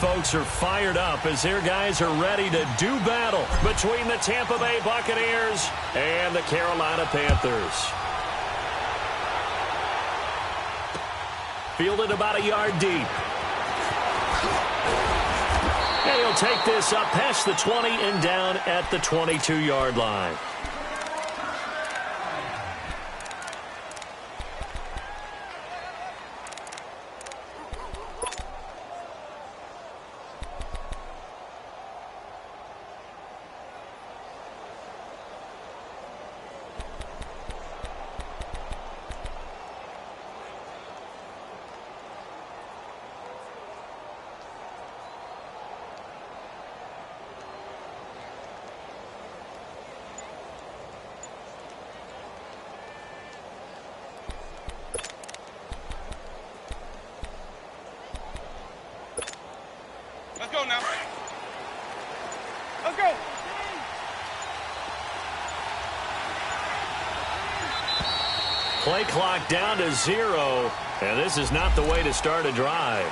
folks are fired up as their guys are ready to do battle between the Tampa Bay Buccaneers and the Carolina Panthers. Fielded about a yard deep. And he'll take this up past the 20 and down at the 22-yard line. Let's go now. Let's go. Play clock down to 0, and this is not the way to start a drive.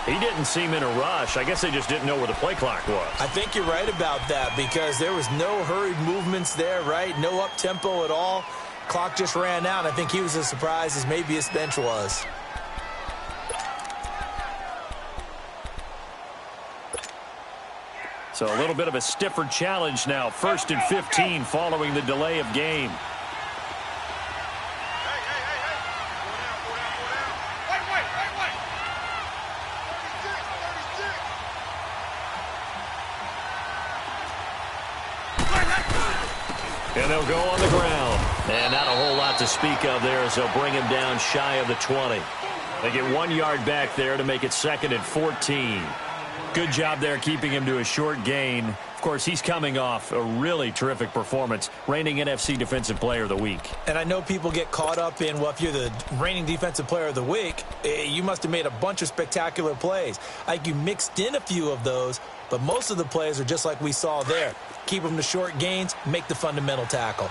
He didn't seem in a rush. I guess they just didn't know where the play clock was. I think you're right about that because there was no hurried movements there, right? No up-tempo at all. Clock just ran out. I think he was as surprised as maybe his bench was. So a little bit of a stiffer challenge now. 1st and 15 following the delay of game. And they'll go on the ground. And not a whole lot to speak of there as they'll bring him down shy of the 20. They get 1 yard back there to make it 2nd and 14. Good job there keeping him to a short gain. Of course, he's coming off a really terrific performance, reigning NFC Defensive Player of the Week. And I know people get caught up in, well, if you're the reigning Defensive Player of the Week, you must have made a bunch of spectacular plays. Like you mixed in a few of those, but most of the plays are just like we saw there. Keep them to short gains, make the fundamental tackle.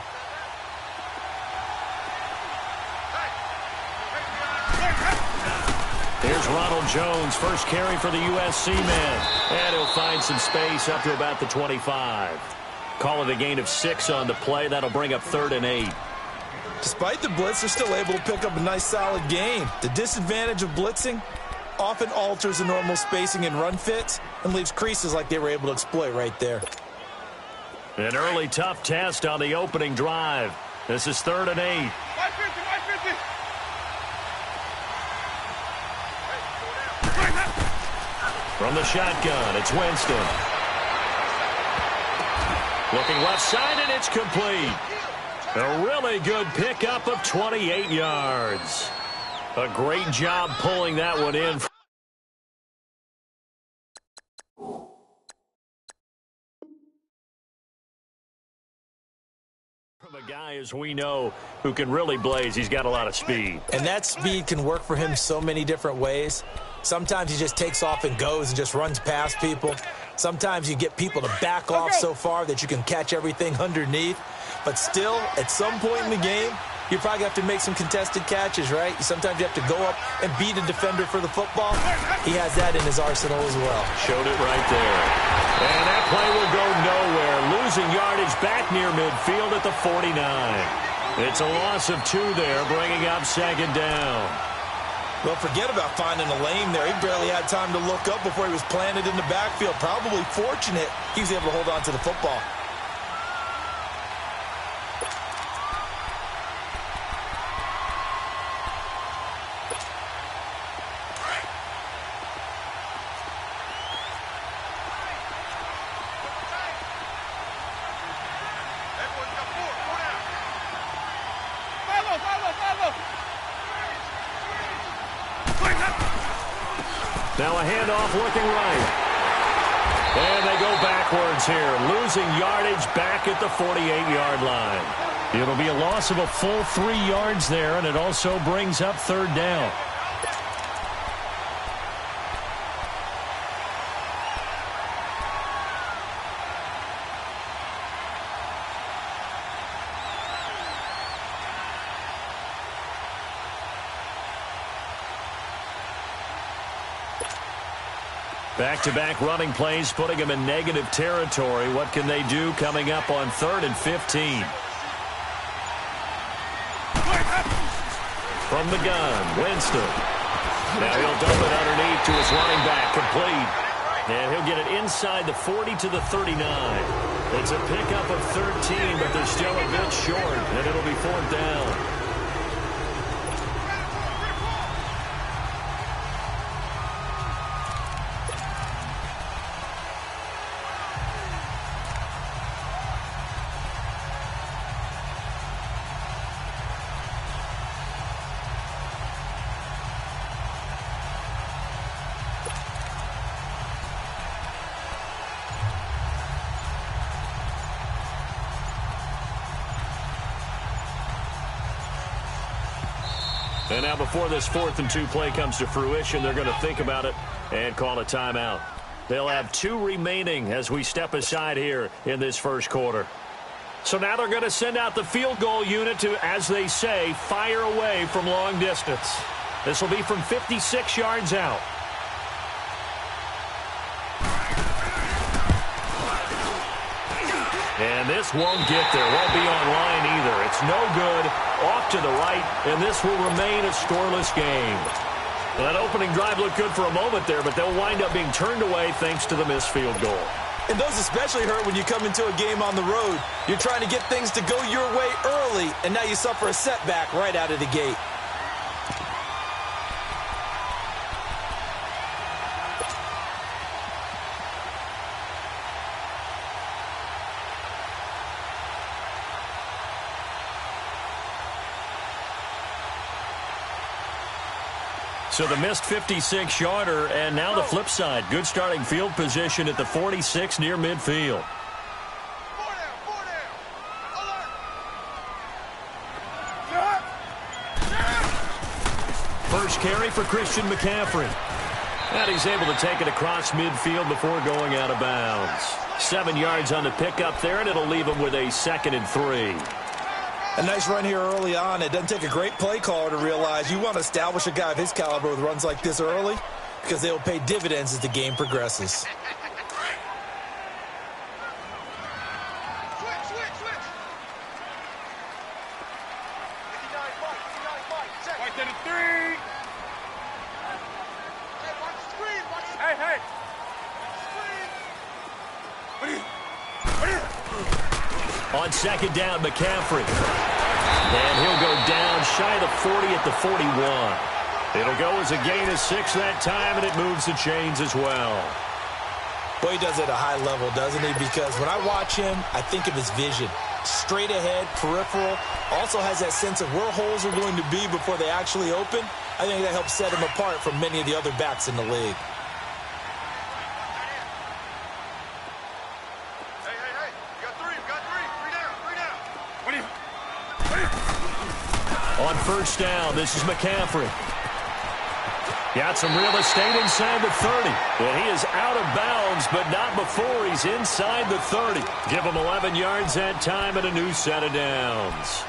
Here's Ronald Jones, first carry for the USC men. And he'll find some space up to about the 25. Call it a gain of 6 on the play. That'll bring up 3rd and 8. Despite the blitz, they're still able to pick up a nice, solid gain. The disadvantage of blitzing often alters the normal spacing and run fits and leaves creases like they were able to exploit right there. An early tough test on the opening drive. This is 3rd and 8. From the shotgun, it's Winston. Looking left side, and it's complete. A really good pickup of 28 yards. A great job pulling that one in. From a guy, as we know, who can really blaze. He's got a lot of speed. And that speed can work for him so many different ways. Sometimes he just takes off and goes and just runs past people. Sometimes you get people to back off so far that you can catch everything underneath. But still, at some point in the game, you probably have to make some contested catches, right? Sometimes you have to go up and beat a defender for the football. He has that in his arsenal as well. Showed it right there. And that play will go nowhere. Losing yardage back near midfield at the 49. It's a loss of 2 there, bringing up 2nd down. Well, forget about finding a lane there. He barely had time to look up before he was planted in the backfield. Probably fortunate he was able to hold on to the football. Now a handoff looking right. And they go backwards here, losing yardage back at the 48-yard line. It'll be a loss of a full 3 yards there, and it also brings up 3rd down. Back-to-back running plays putting him in negative territory. What can they do coming up on 3rd and 15? From the gun, Winston. Now he'll dump it underneath to his running back, complete. And he'll get it inside the 40 to the 39. It's a pickup of 13, but they're still a bit short, and it'll be 4th down. And now before this 4th and 2 play comes to fruition, they're going to think about it and call a timeout. They'll have 2 remaining as we step aside here in this first quarter. So now they're going to send out the field goal unit to, as they say, fire away from long distance. This will be from 56 yards out. And this won't get there. Won't be online either. It's no good. Off to the right, and this will remain a scoreless game. Well, that opening drive looked good for a moment there, but they'll wind up being turned away thanks to the missed field goal. And those especially hurt when you come into a game on the road. You're trying to get things to go your way early, and now you suffer a setback right out of the gate. So the missed 56-yarder, and now the flip side. Good starting field position at the 46 near midfield. First carry for Christian McCaffrey. And he's able to take it across midfield before going out of bounds. 7 yards on the pickup there, and it'll leave him with a 2nd and 3. A nice run here early on. It doesn't take a great play caller to realize you want to establish a guy of his caliber with runs like this early because they will pay dividends as the game progresses. On 2nd down, McCaffrey. And he'll go down shy of the 40 at the 41. It'll go as a gain of 6 that time, and it moves the chains as well. Boy, he does it at a high level, doesn't he? Because when I watch him, I think of his vision. Straight ahead, peripheral. Also has that sense of where holes are going to be before they actually open. I think that helps set him apart from many of the other backs in the league. On 1st down, this is McCaffrey. Got some real estate inside the 30. And he is out of bounds, but not before he's inside the 30. Give him 11 yards that time and a new set of downs.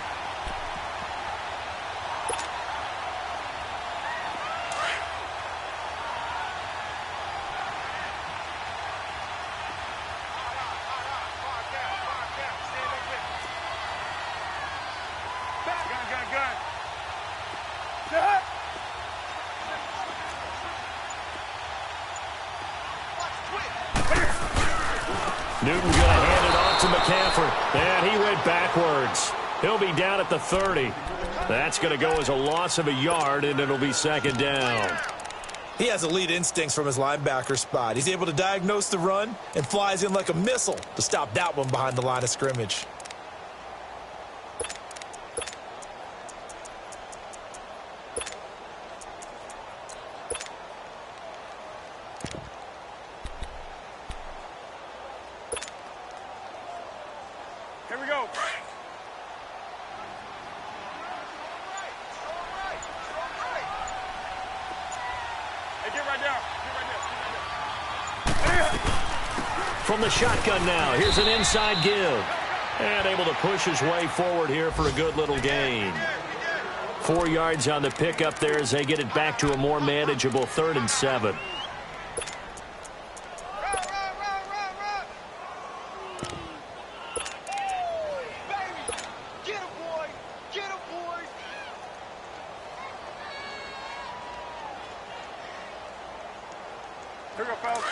Newton going to hand it off to McCaffrey. And he went backwards. He'll be down at the 30. That's going to go as a loss of a yard, and it'll be 2nd down. He has elite instincts from his linebacker spot. He's able to diagnose the run and flies in like a missile to stop that one behind the line of scrimmage. Here we go. Hey, get right down. From the shotgun now, here's an inside give. And able to push his way forward here for a good little gain. 4 yards on the pickup there as they get it back to a more manageable 3rd and 7. Here we go, fellas.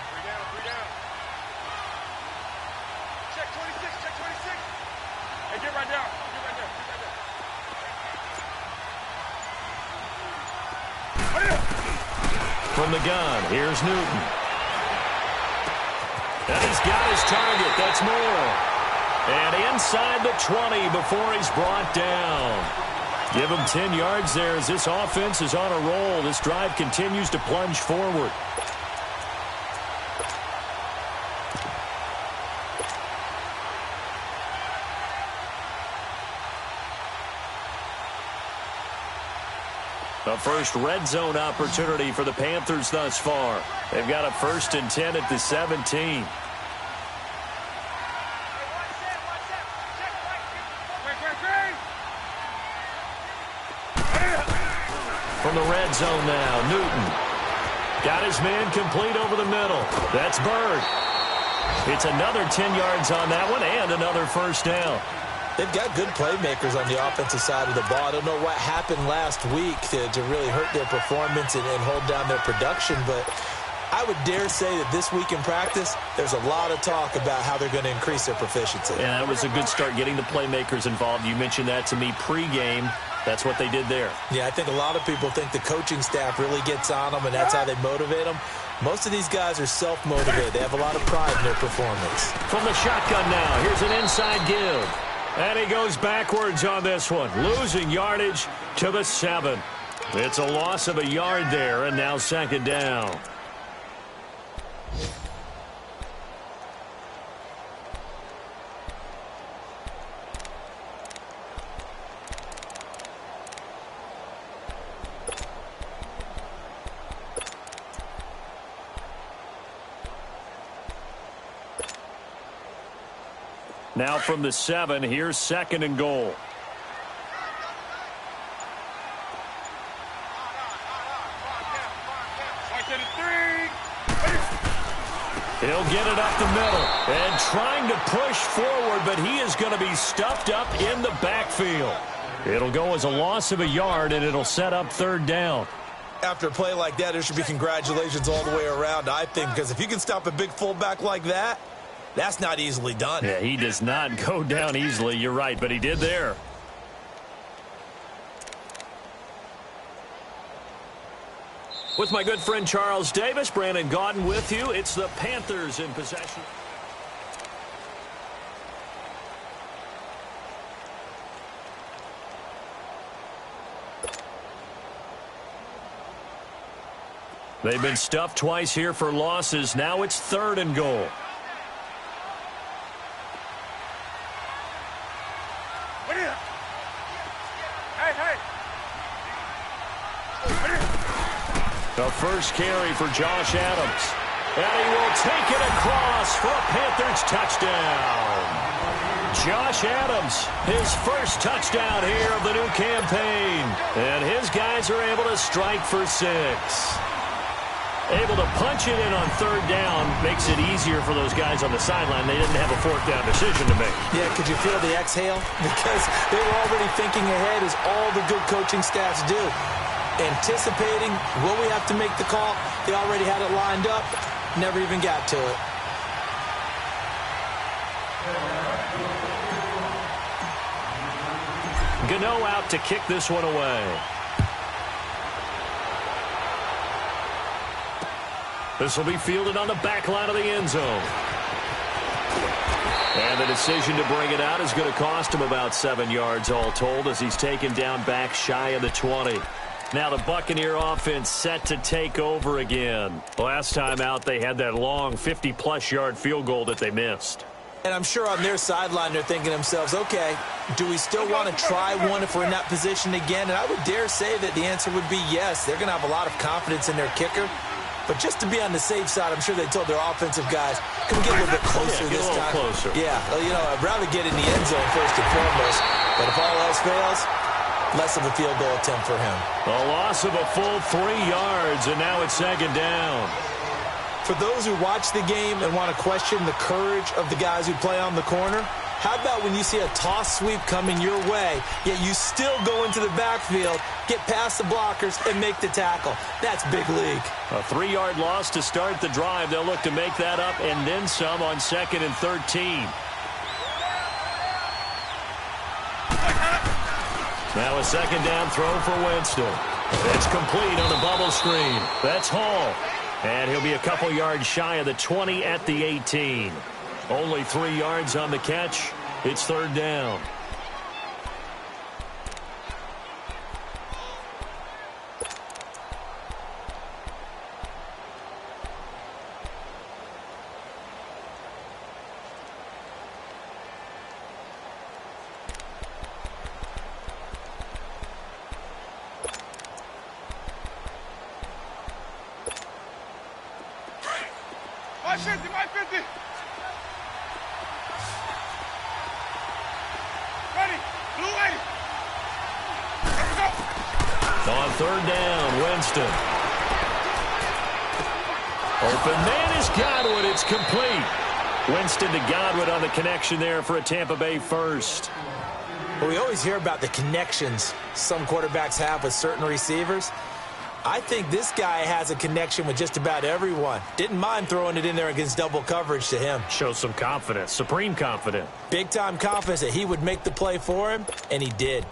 Three down. Check 26. Hey, get right down. From the gun, here's Newton. And he's got his target. That's more. And inside the 20 before he's brought down. Give him 10 yards there as this offense is on a roll. This drive continues to plunge forward. The first red zone opportunity for the Panthers thus far. They've got a 1st and 10 at the 17. From the red zone now, Newton. Got his man complete over the middle. That's Bird. It's another 10 yards on that one and another 1st down. They've got good playmakers on the offensive side of the ball. I don't know what happened last week to really hurt their performance and hold down their production, but I would dare say that this week in practice, there's a lot of talk about how they're going to increase their proficiency. Yeah, that was a good start getting the playmakers involved. You mentioned that to me pregame. That's what they did there. Yeah, I think a lot of people think the coaching staff really gets on them, and that's how they motivate them. Most of these guys are self-motivated. They have a lot of pride in their performance. From the shotgun now, here's an inside give. And he goes backwards on this one, losing yardage to the 7. It's a loss of a yard there, and now 2nd down. Now from the 7, here's 2nd and goal. He'll get it up the middle and trying to push forward, but he is going to be stuffed up in the backfield. It'll go as a loss of a yard, and it'll set up 3rd down. After a play like that, there should be congratulations all the way around, I think, because if you can stop a big fullback like that, that's not easily done. Yeah, he does not go down easily. You're right, but he did there. With my good friend Charles Davis, Brandon Gaudin with you. It's the Panthers in possession. They've been stuffed twice here for losses. Now it's 3rd and goal. The first carry for Josh Adams. And he will take it across for a Panthers touchdown. Josh Adams, his first touchdown here of the new campaign. And his guys are able to strike for 6. Able to punch it in on 3rd down makes it easier for those guys on the sideline. They didn't have a 4th down decision to make. Yeah, could you feel the exhale? Because they were already thinking ahead, as all the good coaching staffs do. Anticipating, will we have to make the call? They already had it lined up, never even got to it. Gano out to kick this one away. This will be fielded on the back line of the end zone. And the decision to bring it out is going to cost him about 7 yards all told, as he's taken down back shy of the 20. Now the Buccaneer offense set to take over again. Last time out, they had that long 50-plus yard field goal that they missed. And I'm sure on their sideline they're thinking to themselves, okay, do we still want to try one if we're in that position again? And I would dare say that the answer would be yes. They're going to have a lot of confidence in their kicker. But just to be on the safe side, I'm sure they told their offensive guys, can we get a little bit closer this time? Closer. Yeah, you know, I'd rather get in the end zone first and foremost. But if all else fails, less of a field goal attempt for him. A loss of a full 3 yards, and now it's 2nd down. For those who watch the game and want to question the courage of the guys who play on the corner, How about when you see a toss sweep coming your way, yet you still go into the backfield, get past the blockers, and make the tackle? That's big league. A 3-yard loss to start the drive. They'll look to make that up and then some on 2nd and 13. Now a 2nd down throw for Winston. It's complete on the bubble screen. That's Hall. And he'll be a couple yards shy of the 20 at the 18. Only 3 yards on the catch. It's 3rd down. My 50. Ready. Blue 80. Let's go. On 3rd down, Winston. Open man is Godwin. It's complete. Winston to Godwin on the connection there for a Tampa Bay first. Well, we always hear about the connections some quarterbacks have with certain receivers. I think this guy has a connection with just about everyone. Didn't mind throwing it in there against double coverage to him. Shows some confidence, supreme confidence. Big-time confidence that he would make the play for him, and he did.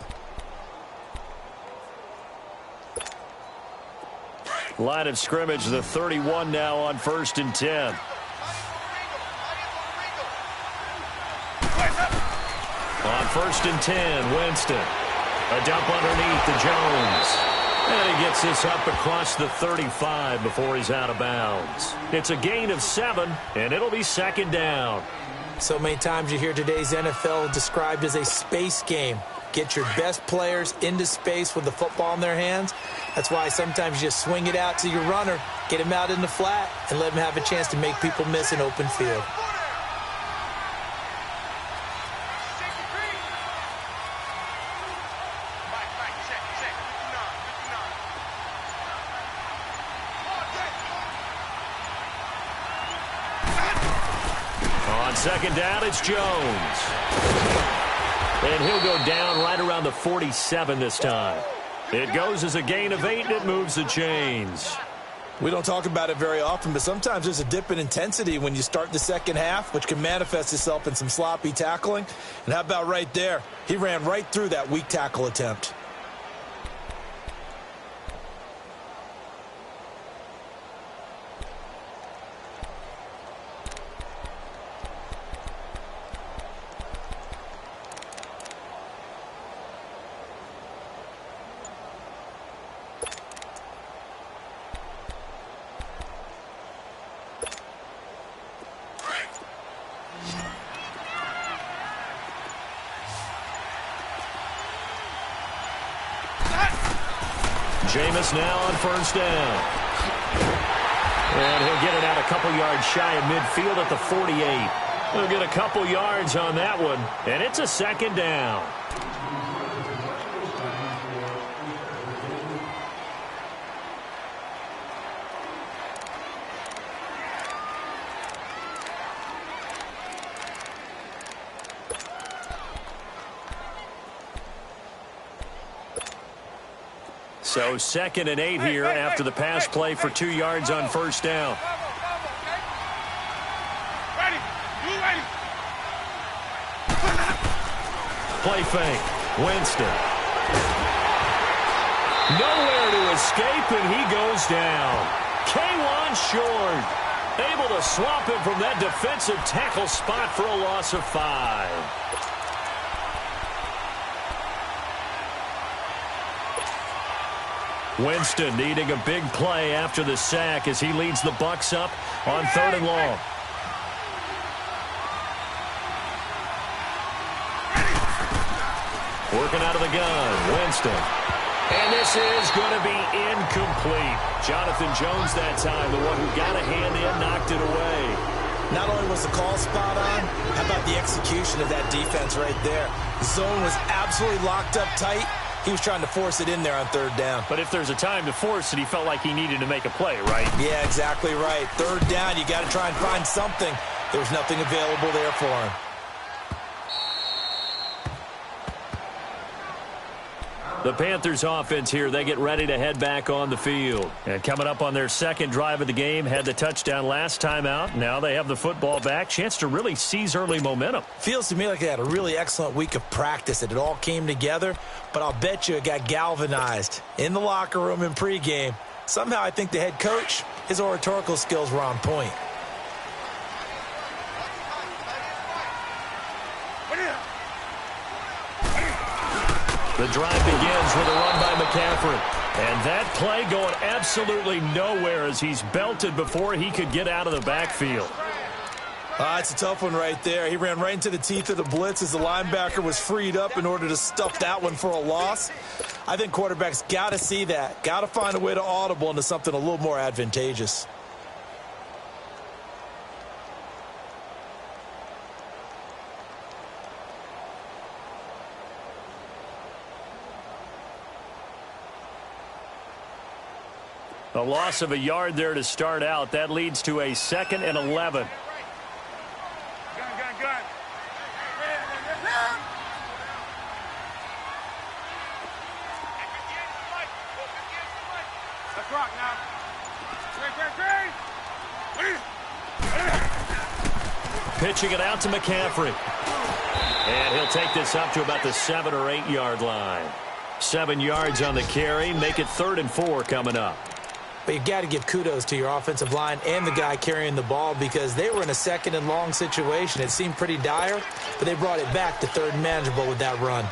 Line of scrimmage, the 31 now on 1st and 10. On 1st and 10, Winston. A dump underneath to Jones. And he gets this up across the 35 before he's out of bounds. It's a gain of 7, and it'll be 2nd down. So many times you hear today's NFL described as a space game. Get your best players into space with the football in their hands. That's why sometimes you just swing it out to your runner, get him out in the flat, and let him have a chance to make people miss an open field. On 2nd down, it's Jones. And he'll go down right around the 47 this time. It goes as a gain of 8, and it moves the chains. We don't talk about it very often, but sometimes there's a dip in intensity when you start the second half, which can manifest itself in some sloppy tackling. And how about right there? He ran right through that weak tackle attempt. Jameis now on 1st down. And he'll get it out a couple yards shy of midfield at the 48. He'll get a couple yards on that one, and it's a 2nd down. So 2nd and 8 here after the pass play for 2 yards on 1st down. Ready. You ready. Play fake. Winston. Nowhere to escape, and he goes down. K1 short. Able to swap him from that defensive tackle spot for a loss of 5. Winston needing a big play after the sack as he leads the Bucs up on 3rd and long. Working out of the gun, Winston. And this is going to be incomplete. Jonathan Jones that time, the one who got a hand in, knocked it away. Not only was the call spot on, how about the execution of that defense right there? The zone was absolutely locked up tight. He was trying to force it in there on 3rd down. But if there's a time to force it, he felt like he needed to make a play, right? Yeah, exactly right. 3rd down, you got to try and find something. There was nothing available there for him. The Panthers offense here, they get ready to head back on the field. And coming up on their second drive of the game, had the touchdown last time out. Now they have the football back. Chance to really seize early momentum. Feels to me like they had a really excellent week of practice. It all came together, but I'll bet you it got galvanized in the locker room in pregame. Somehow I think the head coach, his oratorical skills were on point. The drive begins with a run by McCaffrey. And that play going absolutely nowhere as he's belted before he could get out of the backfield. It's a tough one right there. He ran right into the teeth of the blitz as the linebacker was freed up in order to stuff that one for a loss. I think quarterbacks got to see that. Got to find a way to audible into something a little more advantageous. A loss of a yard there to start out. That leads to a 2nd and 11. Gun. Let's rock now. Pitching it out to McCaffrey. And he'll take this up to about the 7 or 8 yard line. 7 yards on the carry. Make it 3rd and 4 coming up. But you've got to give kudos to your offensive line and the guy carrying the ball because they were in a 2nd and long situation. It seemed pretty dire, but they brought it back to 3rd and manageable with that run.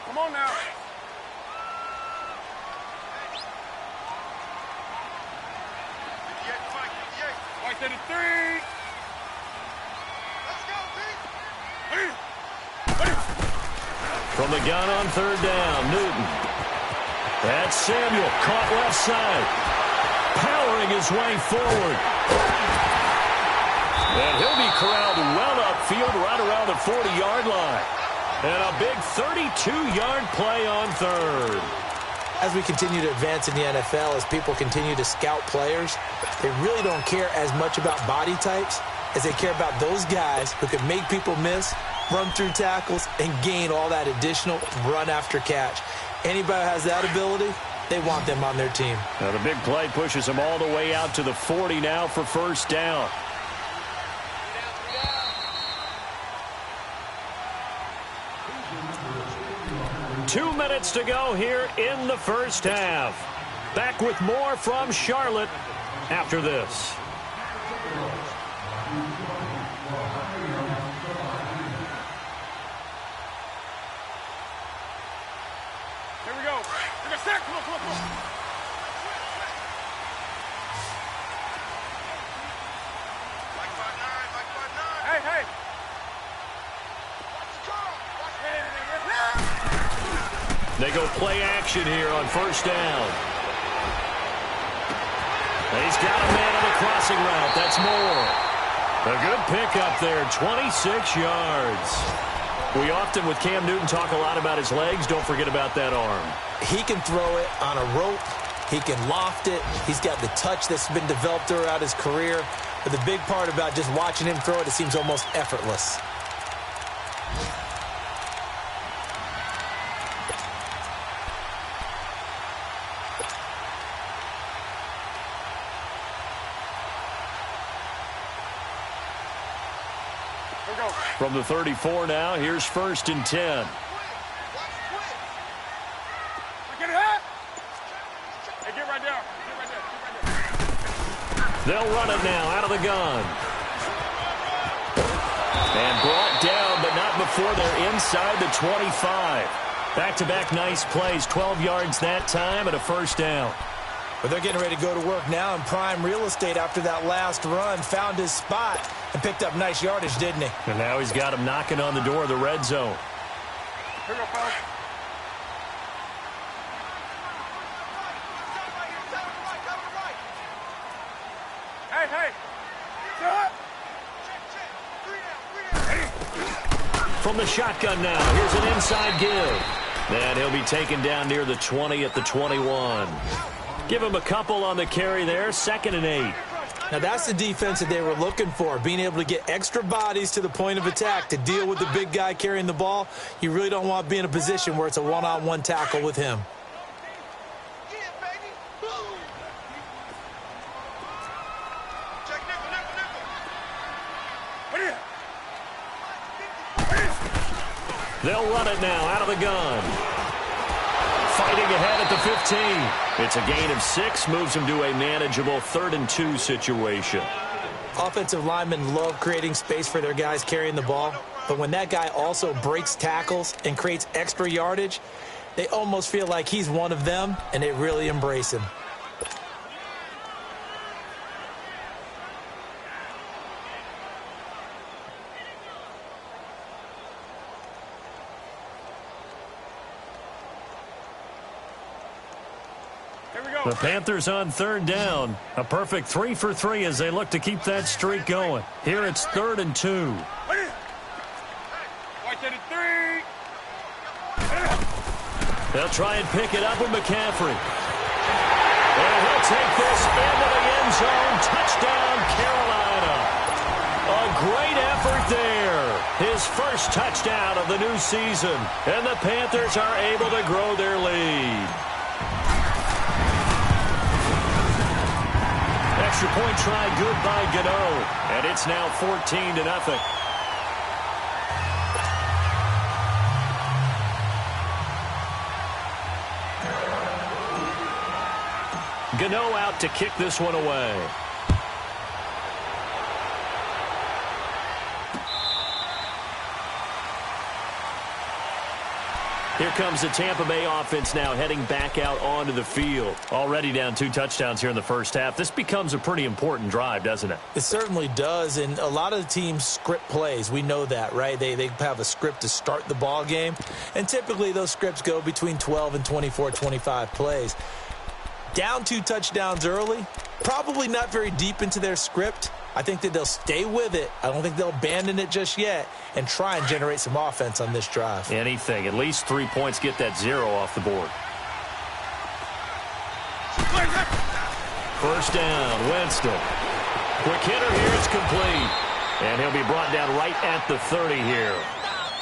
Come on now. Right to the 3. Let's go, Pete. From the gun on 3rd down, Newton. That's Samuel, caught left side. Powering his way forward. And he'll be corralled well upfield right around the 40-yard line. And a big 32-yard play on 3rd. As we continue to advance in the NFL, as people continue to scout players, they really don't care as much about body types as they care about those guys who can make people miss, run through tackles, and gain all that additional run after catch. Anybody who has that ability, they want them on their team. Now the big play pushes them all the way out to the 40 now for 1st down. Two minutes to go here in the 1st half. Back with more from Charlotte after this. Here we go. We're gonna sack. Come on. Mike 5'9". Hey. They go play action here on 1st down. He's got a man on the crossing route. That's Moore. A good pickup there, 26 yards. We often, with Cam Newton, talk a lot about his legs. Don't forget about that arm. He can throw it on a rope. He can loft it. He's got the touch that's been developed throughout his career. But the big part about just watching him throw it, it seems almost effortless. From the 34 now, here's 1st and 10. Get right there. They'll run it now out of the gun. And brought down, but not before they're inside the 25. Back-to-back nice plays, 12 yards that time and a 1st down. But they're getting ready to go to work now in prime real estate after that last run. Found his spot and picked up nice yardage, didn't he? And now he's got him knocking on the door of the red zone. Here we go, fellas. Hey. From the shotgun now, here's an inside give. And he'll be taken down near the 20 at the 21. Give him a couple on the carry there, 2nd and 8. Now, that's the defense that they were looking for, being able to get extra bodies to the point of attack to deal with the big guy carrying the ball. You really don't want to be in a position where it's a one-on-one tackle with him. They'll run it now out of the gun. Fighting ahead at the 15. It's a gain of 6, moves them to a manageable 3rd and 2 situation. Offensive linemen love creating space for their guys carrying the ball, but when that guy also breaks tackles and creates extra yardage, they almost feel like he's one of them, and they really embrace him. The Panthers on 3rd down. A perfect 3 for 3 as they look to keep that streak going. Here it's 3rd and 2. They'll try and pick it up with McCaffrey. And he'll take this into the end zone. Touchdown, Carolina. A great effort there. His first touchdown of the new season. And the Panthers are able to grow their lead. Extra point try good by Gano. And it's now 14-0. Gano out to kick this one away. Here comes the Tampa Bay offense now heading back out onto the field. Already down 2 touchdowns here in the first half. This becomes a pretty important drive, doesn't it? It certainly does, and a lot of the teams script plays. We know that, right? They have a script to start the ball game, and typically those scripts go between 12 and 24, 25 plays. Down 2 touchdowns early, probably not very deep into their script. I think that they'll stay with it. I don't think they'll abandon it just yet and try and generate some offense on this drive. Anything. At least 3 points, get that 0 off the board. First down, Winston. Quick hitter here, it's complete. And he'll be brought down right at the 30 here.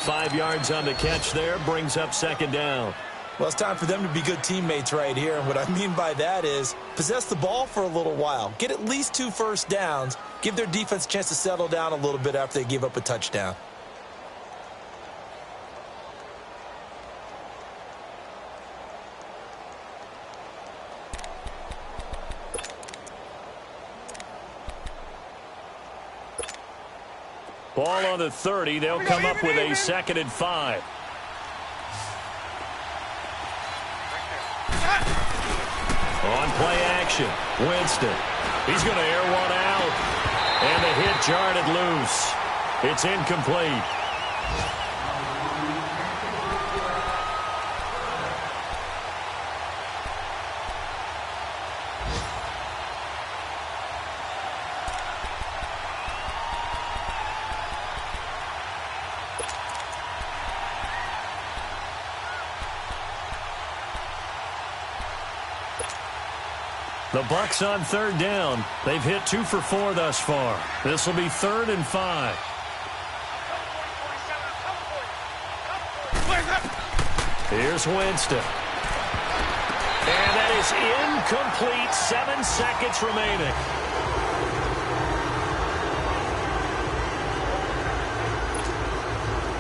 5 yards on the catch there, brings up 2nd down. Well, it's time for them to be good teammates right here. And what I mean by that is possess the ball for a little while. Get at least 2 first downs. Give their defense a chance to settle down a little bit after they give up a touchdown. Ball on the 30. They'll come up with a 2nd and 5. On play action, Winston. He's going to air one out. And the hit jarred it loose. It's incomplete. The Bucs on 3rd down. They've hit 2 for 4 thus far. This will be 3rd and 5. Here's Winston. And that is incomplete. 7 seconds remaining.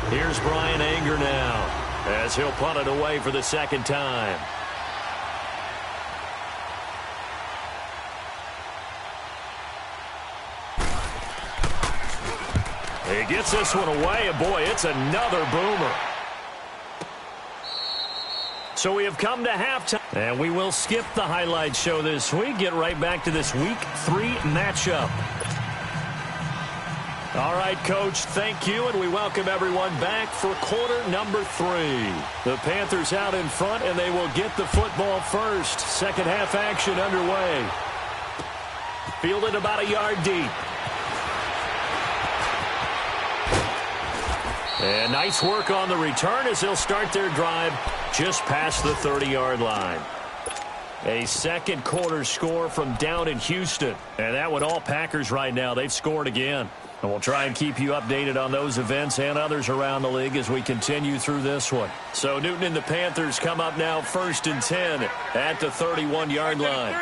Here's Brian Anger now as he'll punt it away for the 2nd time. He gets this one away, and boy, it's another boomer. So we have come to halftime, and we will skip the highlight show this week. Get right back to this Week 3 matchup. All right, Coach, thank you, and we welcome everyone back for quarter number 3. The Panthers out in front, and they will get the football first. Second half action underway. Fielded about a yard deep. And nice work on the return as they'll start their drive just past the 30-yard line. A second quarter score from down in Houston. And that one all Packers right now. They've scored again. And we'll try and keep you updated on those events and others around the league as we continue through this one. So Newton and the Panthers come up now 1st and 10 at the 31-yard line.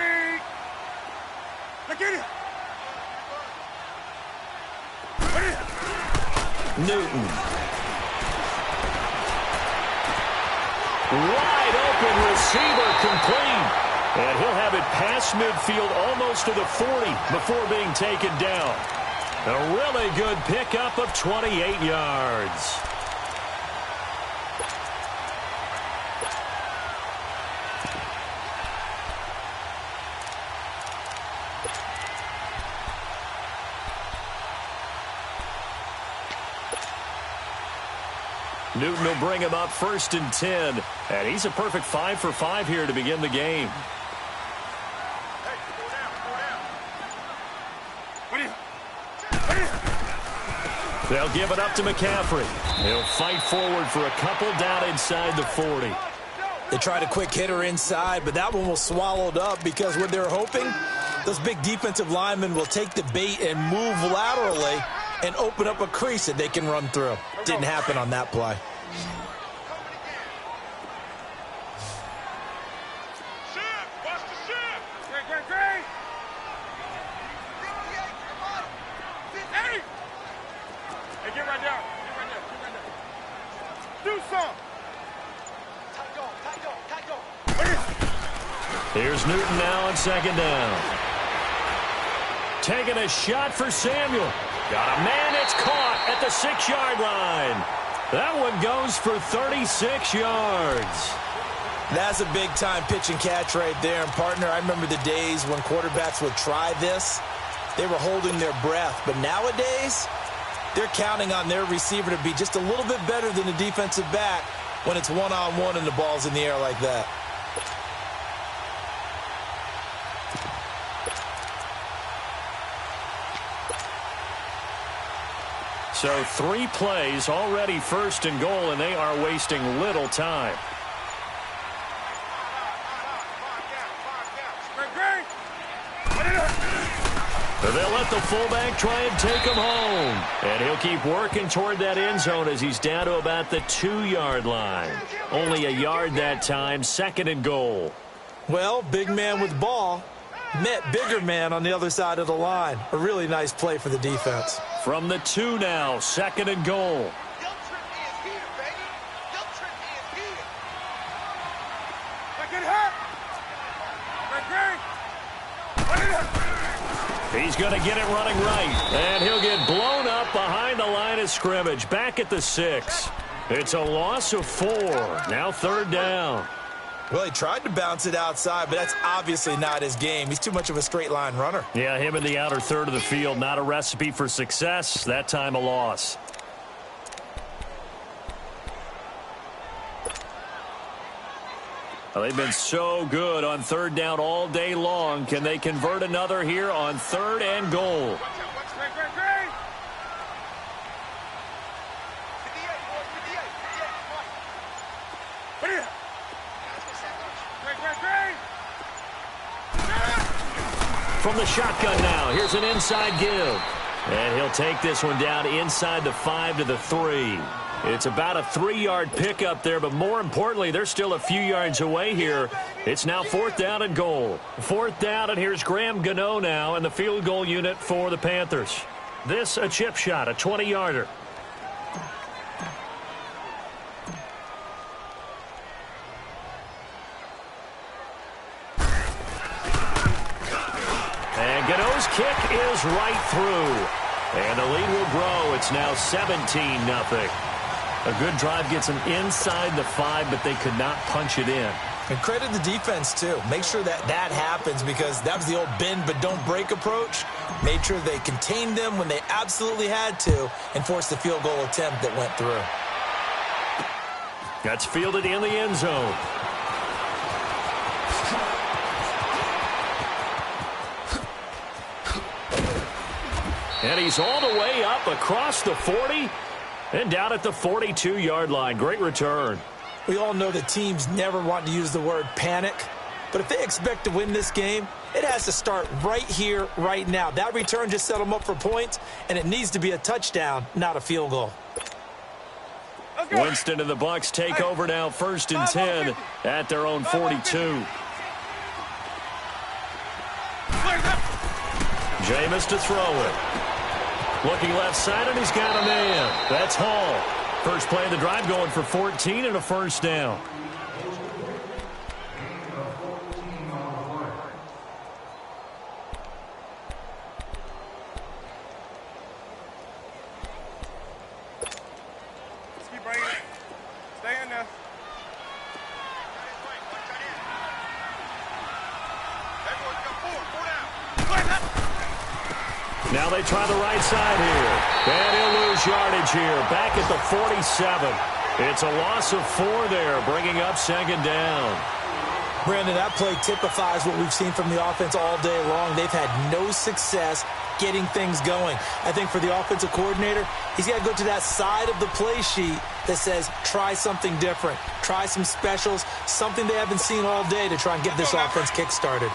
Newton. Wide open receiver complete. And he'll have it past midfield almost to the 40 before being taken down. A really good pickup of 28 yards. Newton will bring him up 1st and 10. And he's a perfect 5 for 5 here to begin the game. They'll give it up to McCaffrey. He'll fight forward for a couple down inside the 40. They tried a quick hitter inside, but that one was swallowed up because what they're hoping, those big defensive linemen will take the bait and move laterally and open up a crease that they can run through. Didn't happen on that play. Here's Newton now on 2nd down. Taking a shot for Samuel. Got a man, it's caught at the 6-yard line. That one goes for 36 yards. That's a big-time pitch and catch right there. And, partner, I remember the days when quarterbacks would try this. They were holding their breath. But nowadays, they're counting on their receiver to be just a little bit better than the defensive back when it's one-on-one and the ball's in the air like that. So 3 plays, already 1st and goal, and they are wasting little time. They'll let the fullback try and take him home. And he'll keep working toward that end zone as he's down to about the 2-yard line. Only a yard that time, 2nd and goal. Well, big man with ball met bigger man on the other side of the line. A really nice play for the defense. From the 2 now, 2nd and goal. He's going to get it running right. And he'll get blown up behind the line of scrimmage. Back at the 6. It's a loss of 4. Now 3rd down. Well, he tried to bounce it outside, but that's obviously not his game. He's too much of a straight-line runner. Yeah, him in the outer 3rd of the field. Not a recipe for success. That time a loss. Well, they've been so good on 3rd down all day long. Can they convert another here on 3rd and goal? From the shotgun now, here's an inside give. And he'll take this one down inside the 5 to the 3. It's about a 3-yard pickup there, but more importantly, they're still a few yards away here. It's now 4th down and goal. 4th down, and here's Graham Gano now in the field goal unit for the Panthers. This a chip shot, a 20-yarder. And Gano's kick is right through. And the lead will grow. It's now 17-0. A good drive gets them inside the 5, but they could not punch it in. And credit the defense, too. Make sure that happens because that was the old bend but don't break approach. Made sure they contained them when they absolutely had to and forced the field goal attempt that went through. That's fielded in the end zone. And he's all the way up across the 40 and down at the 42-yard line. Great return. We all know that teams never want to use the word panic, But if they expect to win this game, it has to start right here, right now. That return just set them up for points, and it needs to be a touchdown, not a field goal. Winston and the Bucs take over now, 1st and 10 at their own 42. Jameis to throw it. Looking left side, and he's got a man. That's Hall. First play of the drive, going for 14 and a first down. Just keep bringing it. Stay in there. Everyone's got four down. Now they try the right side here. And he'll lose yardage here. Back at the 47. It's a loss of 4 there, bringing up 2nd down. Brandon, that play typifies what we've seen from the offense all day long. They've had no success getting things going. I think for the offensive coordinator, he's got to go to that side of the play sheet that says, try something different. Try some specials, something they haven't seen all day to try and get this offense kick-started.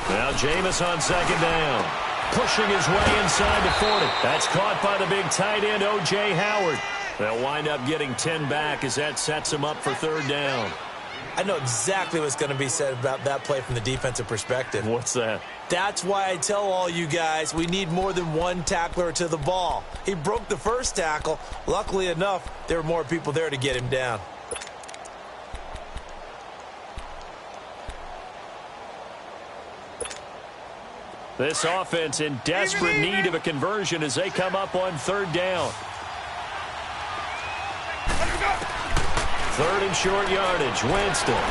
Now Jameis on 2nd down. Pushing his way inside the 40. That's caught by the big tight end, O.J. Howard. They'll wind up getting 10 back as that sets him up for 3rd down. I know exactly what's going to be said about that play from the defensive perspective. What's that? That's why I tell all you guys we need more than one tackler to the ball. He broke the first tackle. Luckily enough, there were more people there to get him down. This offense in desperate need of a conversion as they come up on 3rd down. 3rd and short yardage. Winston.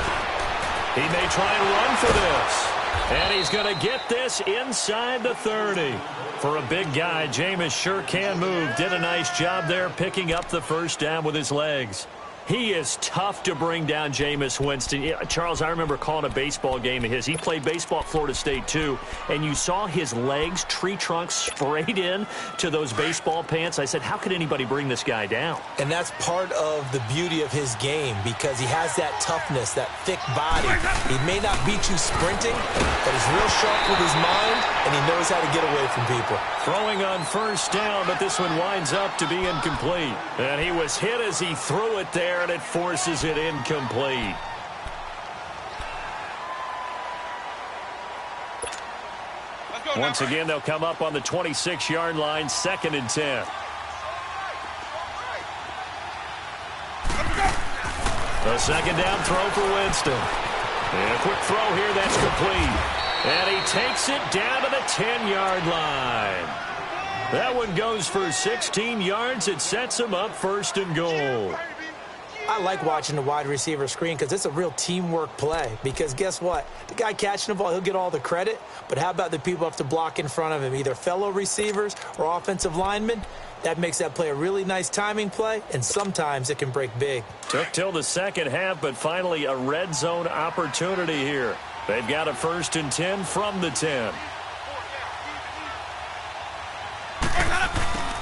He may try and run for this. And he's going to get this inside the 30. For a big guy, Jameis sure can move. Did a nice job there picking up the first down with his legs. He is tough to bring down, Jameis Winston. Yeah, Charles, I remember calling a baseball game of his. He played baseball at Florida State, too, and you saw his legs, tree trunks sprayed in to those baseball pants. I said, how could anybody bring this guy down? And that's part of the beauty of his game because he has that toughness, that thick body. He may not beat you sprinting, but he's real sharp with his mind, and he knows how to get away from people. Throwing on 1st down, but this one winds up to be incomplete. And he was hit as he threw it there, and it forces it incomplete. Once again, they'll come up on the 26-yard line, 2nd and 10. A 2nd down throw for Winston. And a quick throw here, that's complete. And he takes it down to the 10-yard line. That one goes for 16 yards. It sets him up 1st and goal. I like watching the wide receiver screen because it's a real teamwork play. Because guess what? The guy catching the ball, he'll get all the credit. But how about the people who have to block in front of him, either fellow receivers or offensive linemen? That makes that play a really nice timing play, and sometimes it can break big. Took till the 2nd half, but finally a red zone opportunity here. They've got a 1st and 10 from the 10.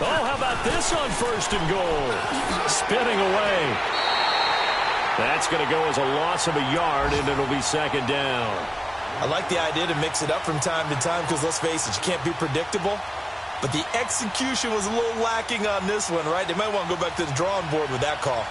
Oh, how about this on 1st and goal? Spinning away. That's going to go as a loss of a yard, and it'll be 2nd down. I like the idea to mix it up from time to time because, let's face it, you can't be predictable. But the execution was a little lacking on this one, right? They might want to go back to the drawing board with that call.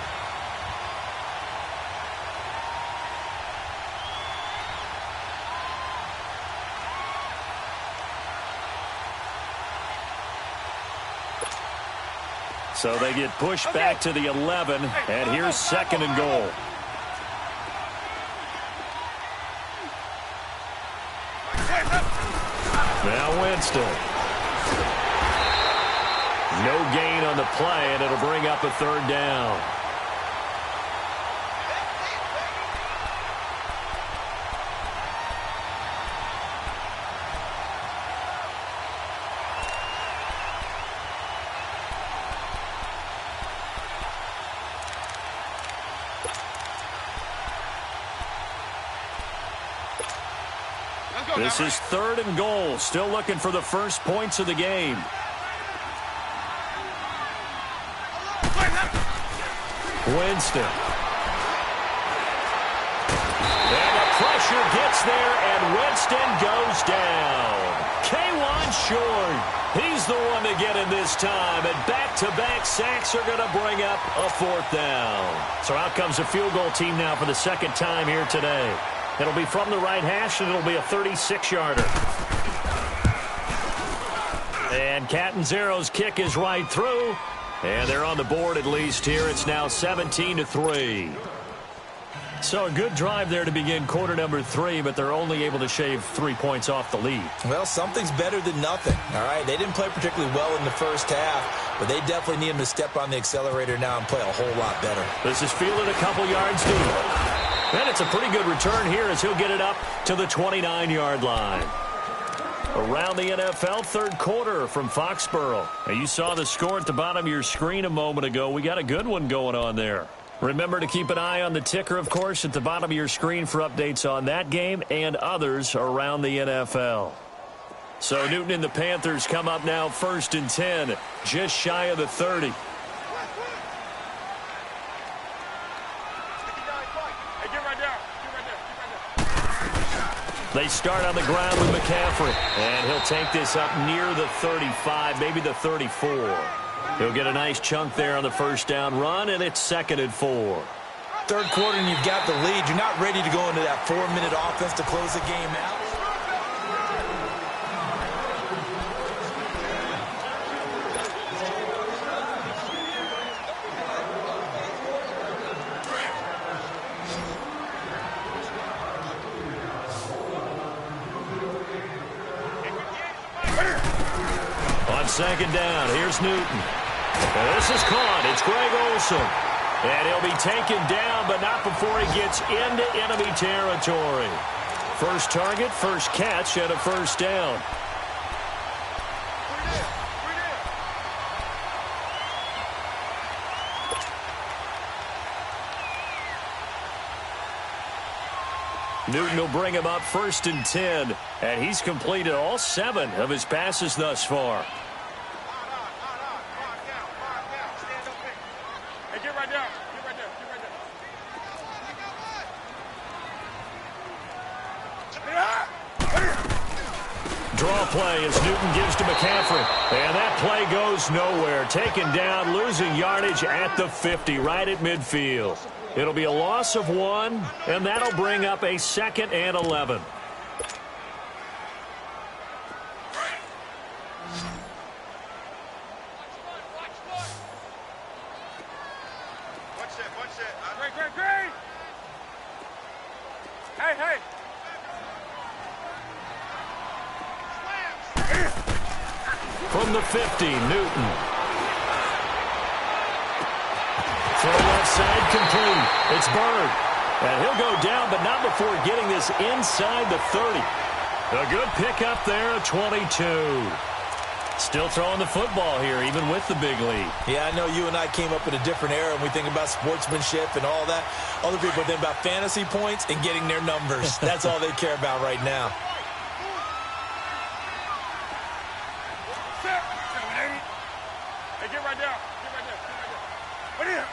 So they get pushed back to the 11, and here's 2nd and goal. Now Winston. No gain on the play, and it'll bring up a 3rd down. This is 3rd and goal. Still looking for the first points of the game. Winston. And the pressure gets there, and Winston goes down. K1 short. He's the one to get in this time, and back-to-back sacks are going to bring up a 4th down. So out comes a field goal team now for the 2nd time here today. It'll be from the right hash, and it'll be a 36-yarder. And Catanzaro's kick is right through, and they're on the board at least here. It's now 17-3. So a good drive there to begin quarter number 3, but they're only able to shave 3 points off the lead. Well, something's better than nothing, all right? They didn't play particularly well in the first half, but they definitely need them to step on the accelerator now and play a whole lot better. This is fielded a couple yards deep. And it's a pretty good return here as he'll get it up to the 29-yard line. Around the NFL, 3rd quarter from Foxborough. Now, you saw the score at the bottom of your screen a moment ago. We got a good one going on there. Remember to keep an eye on the ticker, of course, at the bottom of your screen for updates on that game and others around the NFL. So Newton and the Panthers come up now 1st and 10, just shy of the 30. They start on the ground with McCaffrey, and he'll take this up near the 35, maybe the 34. He'll get a nice chunk there on the 1st down run, and it's 2nd and 4. 3rd quarter, and you've got the lead. You're not ready to go into that 4-minute offense to close the game out. On 2nd down, here's Newton. And this is caught. It's Greg Olsen. And he'll be taken down, but not before he gets into enemy territory. First target, first catch, and a 1st down. Newton will bring him up 1st and 10, and he's completed all 7 of his passes thus far. Draw play as Newton gives to McCaffrey. And that play goes nowhere. Taken down, losing yardage at the 50, right at midfield. It'll be a loss of 1, and that'll bring up a 2nd and 11. Great. Hey. From the 50, Newton. Throw left side complete. It's Bird. And he'll go down, but not before getting this inside the 30. A good pickup there, a 22. Still throwing the football here, even with the big lead. Yeah, I know you and I came up in a different era, and we think about sportsmanship and all that. Other people think about fantasy points and getting their numbers. That's all they care about right now. Hey, get right down. What is it?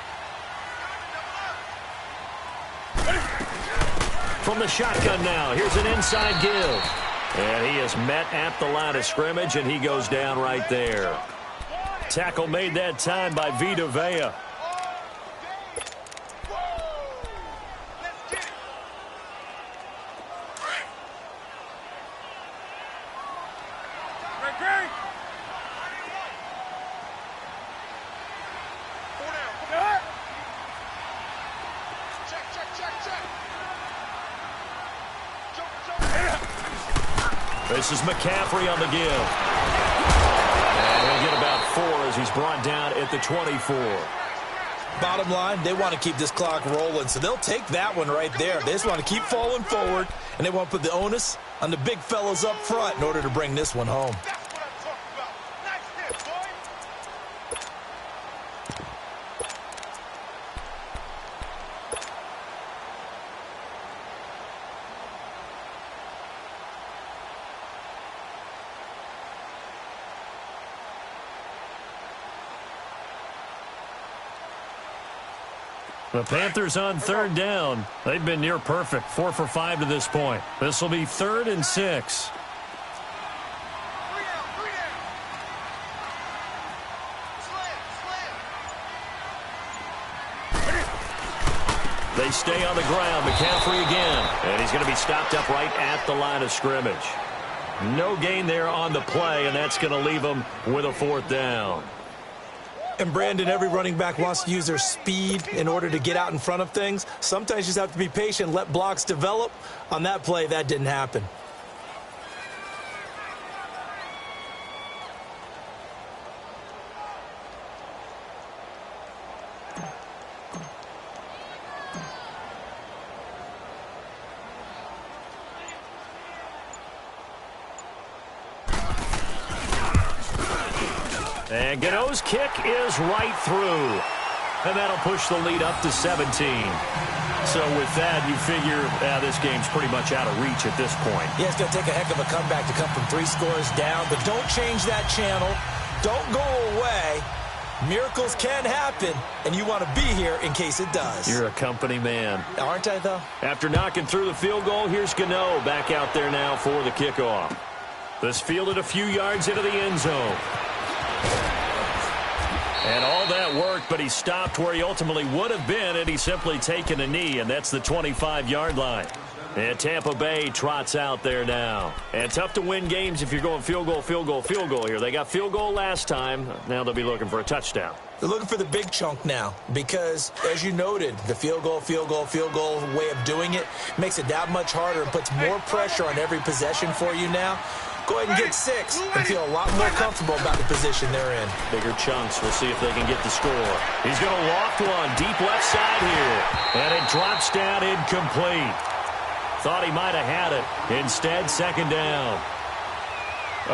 From the shotgun now, here's an inside give. And he is met at the line of scrimmage, and he goes down right there. Tackle made that time by Vita Vea. This is McCaffrey on the give. And he'll get about 4 as he's brought down at the 24. Bottom line, they want to keep this clock rolling, so they'll take that one right there. They just want to keep falling forward, and they want to put the onus on the big fellas up front in order to bring this one home. The Panthers on third down. They've been near perfect, 4 for 5 to this point. This will be 3rd and 6. They stay on the ground. McCaffrey again. And he's going to be stopped up right at the line of scrimmage. No gain there on the play, and that's going to leave him with a 4th down. And, Brandon, every running back wants to use their speed in order to get out in front of things. Sometimes you just have to be patient, let blocks develop. On that play, that didn't happen. And Gano's kick is right through. And that'll push the lead up to 17. So with that, you figure this game's pretty much out of reach at this point. Yeah, it's going to take a heck of a comeback to come from 3 scores down. But don't change that channel. Don't go away. Miracles can happen, and you want to be here in case it does. You're a company man. Aren't I, though? After knocking through the field goal, here's Gano back out there now for the kickoff. This fielded a few yards into the end zone. And all that worked, but he stopped where he ultimately would have been had he simply taken a knee, and that's the 25-yard line. And Tampa Bay trots out there now. And tough to win games if you're going field goal, field goal, field goal here. They got field goal last time. Now they'll be looking for a touchdown. They're looking for the big chunk now because, as you noted, the field goal way of doing it makes it that much harder and puts more pressure on every possession for you now. Go ahead and get 6 and feel a lot more comfortable about the position they're in. Bigger chunks. We'll see if they can get the score. He's going to loft one deep left side here. And it drops down incomplete. Thought he might have had it. Instead, 2nd down.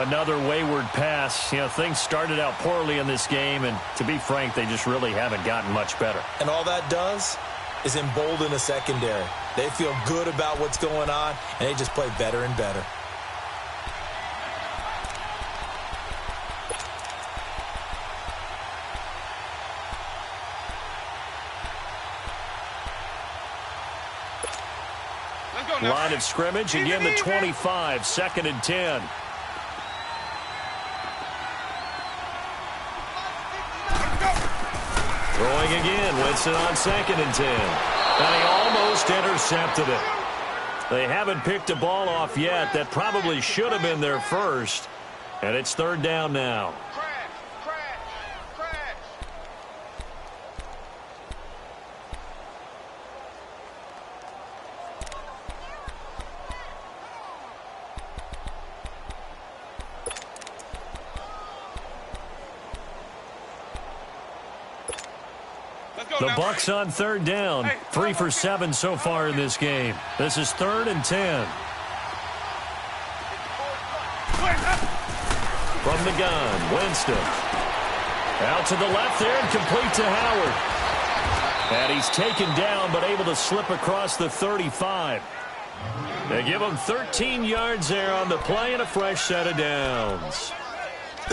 Another wayward pass. You know, things started out poorly in this game, and to be frank, they just really haven't gotten much better. And all that does is embolden a secondary. They feel good about what's going on, and they just play better and better. Line of scrimmage, again the 25, 2nd and 10. Throwing again, Winston on 2nd and 10. And he almost intercepted it. They haven't picked a ball off yet. That probably should have been their first. And it's 3rd down now. The Bucs on 3rd down. 3 for 7 so far in this game. This is 3rd and 10. From the gun, Winston. Out to the left there and complete to Howard. And he's taken down but able to slip across the 35. They give him 13 yards there on the play and a fresh set of downs.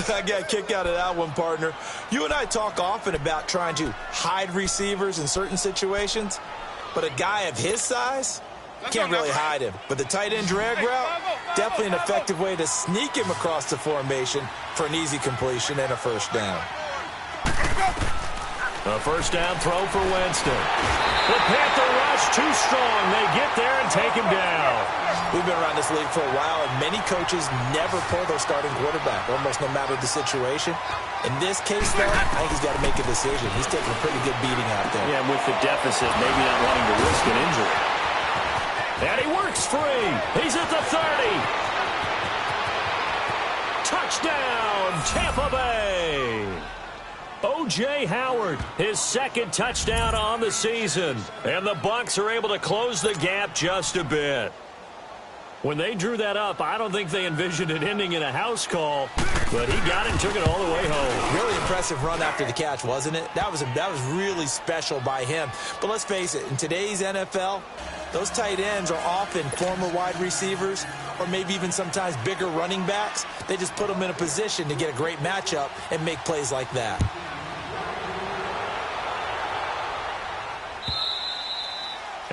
I got a kick out of that one, partner. You and I talk often about trying to hide receivers in certain situations, but a guy of his size can't really hide him. But the tight end drag route, definitely an effective way to sneak him across the formation for an easy completion and a 1st down. A 1st down throw for Winston. The Panther rush too strong. They get there and take him down. We've been around this league for a while, and many coaches never pull their starting quarterback, almost no matter the situation. In this case, though, I think he's got to make a decision. He's taking a pretty good beating out there. Yeah, with the deficit, maybe not wanting to risk an injury. And he works free. He's at the 30. Touchdown, Tampa Bay. O.J. Howard, his 2nd touchdown on the season. And the Bucs are able to close the gap just a bit. When they drew that up, I don't think they envisioned it ending in a house call, but he got it and took it all the way home. Really impressive run after the catch, wasn't it? That was really special by him. But let's face it, in today's NFL, those tight ends are often former wide receivers or maybe even sometimes bigger running backs. They just put them in a position to get a great matchup and make plays like that.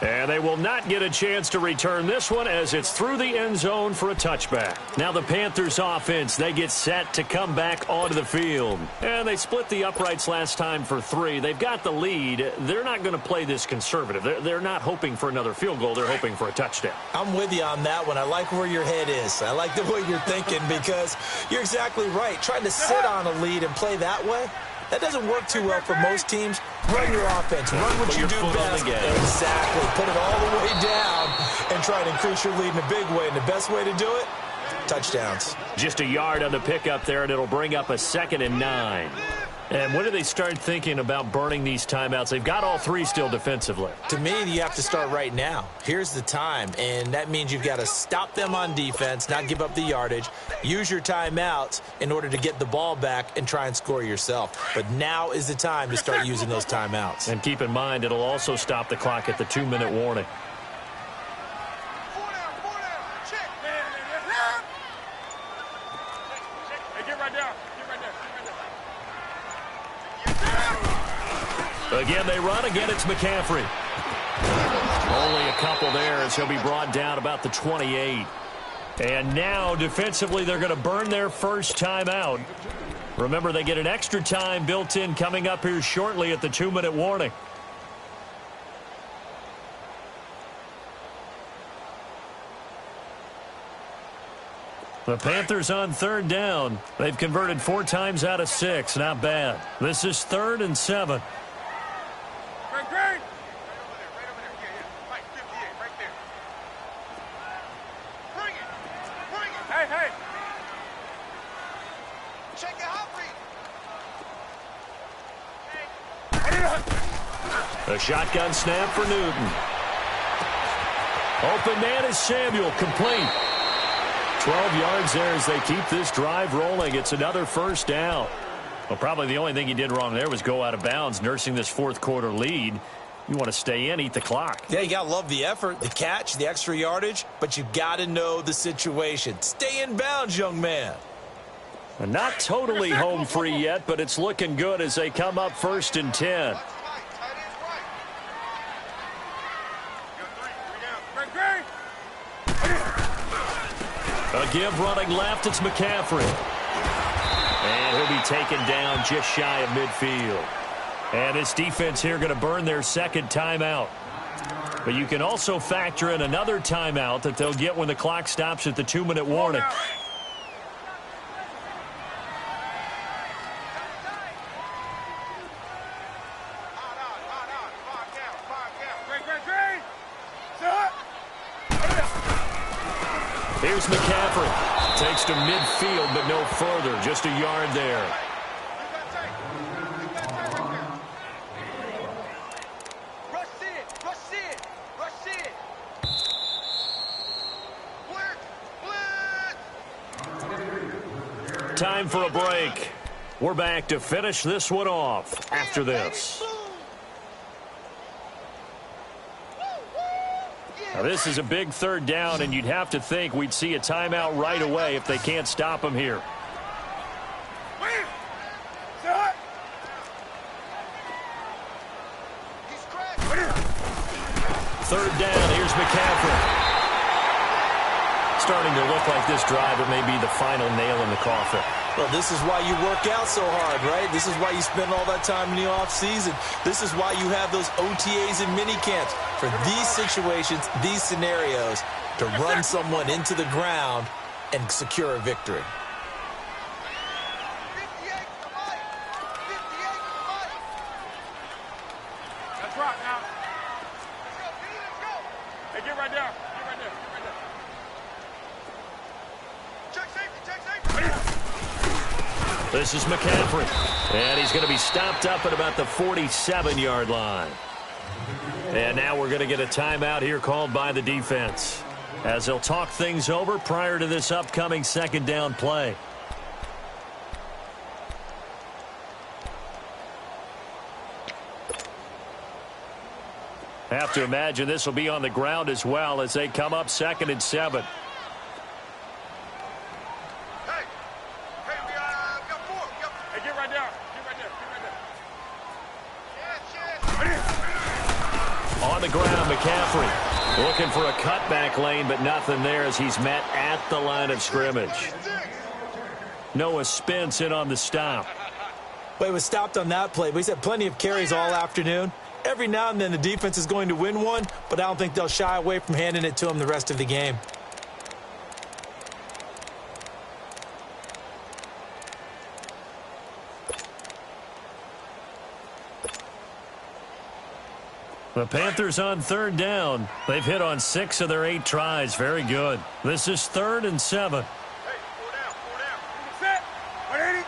And they will not get a chance to return this one as it's through the end zone for a touchback. Now the Panthers offense, they get set to come back onto the field. And they split the uprights last time for 3. They've got the lead. They're not going to play this conservative. They're not hoping for another field goal. They're hoping for a touchdown. I'm with you on that one. I like where your head is. I like the way you're thinking because you're exactly right. Trying to sit on a lead and play that way, that doesn't work too well for most teams. Run your offense. Run what you do best. Exactly. Put it all the way down and try and increase your lead in a big way. And the best way to do it, touchdowns. Just a yard on the pickup there, and it'll bring up a 2nd and 9. And when do they start thinking about burning these timeouts? They've got all 3 still defensively. To me, you have to start right now. Here's the time, and that means you've got to stop them on defense, not give up the yardage, use your timeouts in order to get the ball back and try and score yourself. But now is the time to start using those timeouts. And keep in mind, it'll also stop the clock at the 2-minute warning. Again, they run. Again, it's McCaffrey. Only a couple there as he'll be brought down about the 28. And now, defensively, they're going to burn their first timeout. Remember, they get an extra time built in coming up here shortly at the 2-minute warning. The Panthers on 3rd down. They've converted 4 times out of 6. Not bad. This is 3rd and 7. A shotgun snap for Newton. Open man is Samuel, complete. 12 yards there as they keep this drive rolling. It's another first down. Well, probably the only thing he did wrong there was go out of bounds, nursing this 4th quarter lead. You want to stay in, eat the clock. Yeah, you got to love the effort, the catch, the extra yardage, but you got to know the situation. Stay in bounds, young man. And not totally home free yet, but it's looking good as they come up 1st and 10. A give running left, it's McCaffrey. And he'll be taken down just shy of midfield. And this defense here going to burn their 2nd timeout. But you can also factor in another timeout that they'll get when the clock stops at the 2-minute warning. Here's McCaffrey. Takes to midfield, but no further. Just a yard there. Time for a break. We're back to finish this one off after this. Now, this is a big 3rd down, and you'd have to think we'd see a timeout right away if they can't stop him here. 3rd down, here's McCaffrey. Starting to look like this drive, it may be the final nail in the coffin. Well, this is why you work out so hard, right? This is why you spend all that time in the offseason. This is why you have those OTAs and mini camps. For these situations, these scenarios, to run someone into the ground and secure a victory. That's right now. Hey, get right down. Get right there. Get right there. Check safety. Check safety. This is McCaffrey. And he's going to be stopped up at about the 47-yard line. And now we're going to get a timeout here called by the defense, as they'll talk things over prior to this upcoming 2nd down play. Have to imagine this will be on the ground as well as they come up 2nd and 7. ground. McCaffrey looking for a cutback lane, but nothing there as he's met at the line of scrimmage. Noah Spence in on the stop. Well, he was stopped on that play, but he's had plenty of carries all afternoon. Every now and then the defense is going to win one, but I don't think they'll shy away from handing it to him the rest of the game. The Panthers on third down. They've hit on 6 of their 8 tries. Very good. This is 3rd and 7. Hey, 4 down, 4 down. Set. 180.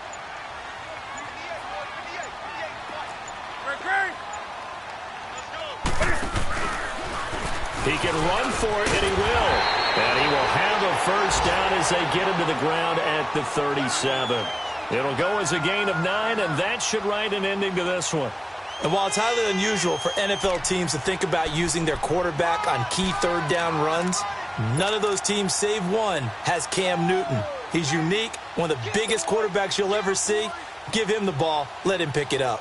Great. He can run for it, and he will. And he will have a first down as they get him to the ground at the 37. It'll go as a gain of 9, and that should write an ending to this one. And while it's highly unusual for NFL teams to think about using their quarterback on key third down runs, none of those teams, save one, has Cam Newton. He's unique, one of the biggest quarterbacks you'll ever see. Give him the ball. Let him pick it up.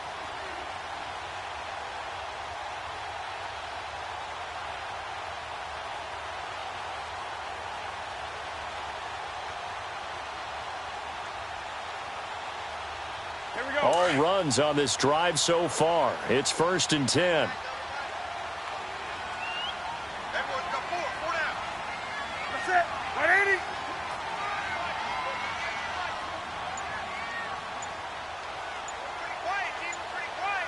All runs on this drive so far. It's 1st and 10. Everyone's got 4 down. That's it. 180. Pretty quiet, team. Pretty quiet.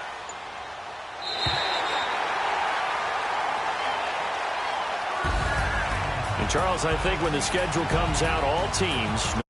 And Charles, I think when the schedule comes out, all teams